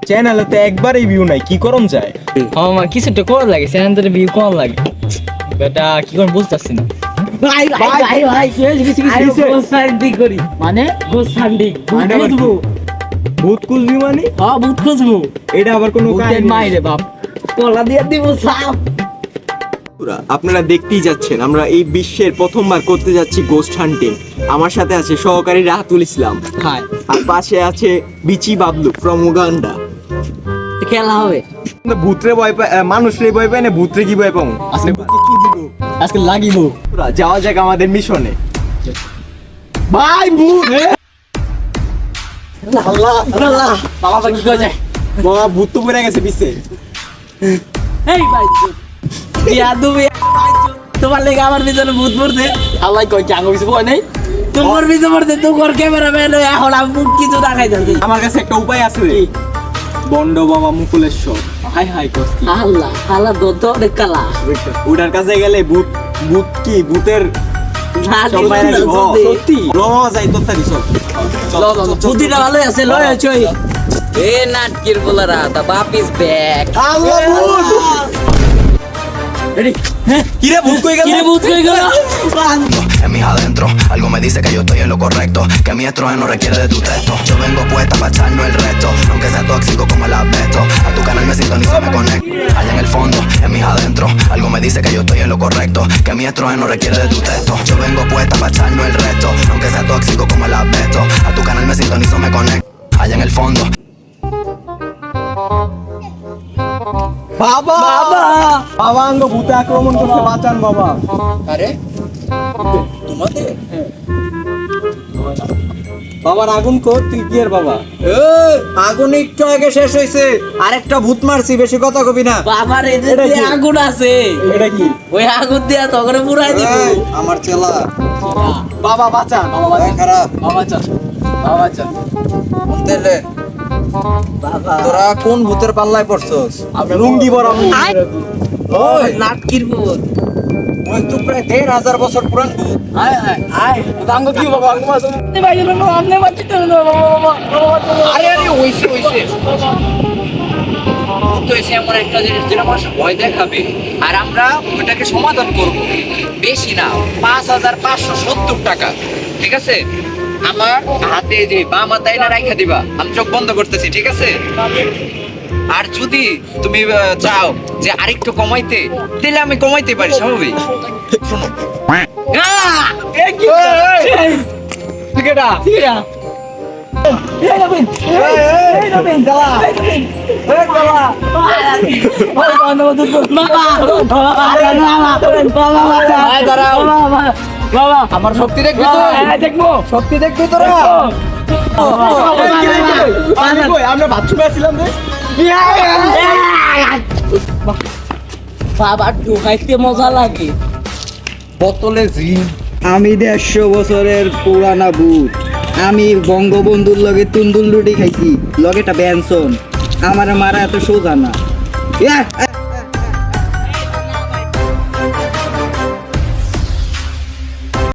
চ্যানেলে তো একবারই ভিউ নাই, কি করম যায়? আমার কিছু একটা করা লাগে, চ্যানেলের ভিউ কম লাগে। বেটা কি করব বুঝতাছি না। ভাই ভাই ভাই ভাই কিছু গোস ফান্ডিং করি, মানে গোস ফান্ডিং মানে আবার কি? ভূত খুঁজবি মানে? হ্যাঁ ভূত খুঁজবো। এটা আবার কোনো ভূতের কাহিনী? মাইরে বাপ, কলা দিয়ে দিব সাপ। আপনারা দেখতেই যাচ্ছেন, আমরা এই বিশ্বের প্রথমবার করতে যাচ্ছি গোস্ট হান্টিং। আমার সাথে আছে সহকারী রাহাতুল ইসলাম, হাই আর পাশে আছে বিচি বাবলু ফ্রম উগান্ডা। খেলা হবে ভূতরে ভয় পায়, মানুষরে ভয় পায় না, ভূতরে কি ভয় পাবো? আজকে লাগিব। যাওয়া যাক আমাদের মিশনে। ভাই ভূত! আল্লাহ আল্লাহ বাবা কি কয় যায়? বাবা ভূত তো পড়ে গেছে পিছে। এই ভাই দিয়া তুমি তোমার লেগে আমার পিছনে ভূত পড়ছে। আল্লাহ কয় কি আঙ্গ কিছু কয় নাই? তোমার পিছনে পড়ছে, তোমার ক্যামেরাম্যান এখন আমি কিছু দেখাই যাচ্ছি। আমার কাছে একটা উপায় আছে রে, বন্ড বাবা মুকুলেশ্বর। হাই হাই করছি আল্লাহ আল্লাহ দত অনেক কালা। ওটার কাছে গেলে ভূত ভূত কি ভূতের সব বাইরে দিব। সত্যি যাই তোর থাকি সব। বুদ্ধিটা ভালোই আছে, লয় আছে ওই। এ নাটকির বলারা, দা বাপ ইজ ব্যাক। আল্লাহ ভূত! কিরে ভূত কই গেল? কিরে ভূত কই গেল? En mis adentro, algo me dice que yo estoy en lo correcto, que mi estrés no requiere de tu texto. Yo vengo puesta para echarnos el resto, aunque sea tóxico como el asbesto. A tu canal me sintonizo, me conecto. Allá en el fondo, en mis adentro, algo me dice que yo estoy en lo correcto, que mi estrés no requiere de tu texto. Yo vengo puesta para echarnos el resto, aunque sea tóxico como el asbesto. A tu canal me sintonizo, me conecto. Allá en el fondo. বাবা বাবা বাবা আঙ্গ ভূতে আক্রমণ করছে, বাঁচান বাবা। আরে তোমাদের বাবার আগুন কর, তুই কি এর বাবা? আগুন একটু আগে শেষ হয়েছে, আরেকটা ভূত মারছি, বেশি কথা কবি না। বাবার এটা এদের কি? আগুন আছে, এটা কি? ওই আগুন দিয়া তখন পুরাই দিব। আমার চেলা বাবা বাঁচান, বাবা বাঁচান, খারাপ বাবা চল, বাবা চল। তেলে তোরা কোন ভূতের পাল্লায় পড়ছস? লুঙ্গি বড় ওই নাটকির ভূত। ওই তো প্রায় 1,500 বছর পুরান ভূত। আয় আয় আয় দাঙ্গ কি বাবা আঙ্গ মাছ নে ভাই রে বাবা আমনে বাচ্চা তো বাবা। আরে আরে ওইছে তো এসে এমন একটা জিনিস যেটা মানুষ ভয় দেখাবে, আর আমরা ওটাকে সমাধান করব। বেশি না, 5,570 টাকা, ঠিক আছে? আমার হাতে যে বাম হাতায় না রাখা দিবা, আমি চোখ বন্ধ করতেছি, ঠিক আছে? আর যদি তুমি চাও যে আরেকটু কমাইতে, তাহলে আমি কমাইতে পারি, স্বাভাবিক। শোনো আমার শক্তি দেখবি তো? দেখবো শক্তি দেখবি তোরা? আমরা বাথরুমে ছিলাম রে। বাবা ঢুকাইতে মজা লাগে। বোতলে জিন। আমি 150 বছরের পুরানা ভূত। আমি বঙ্গবন্ধুর লগে তুন্দুল রুটি খাইছি, লগেটা বেনসন। আমার মারা এত সোজা না।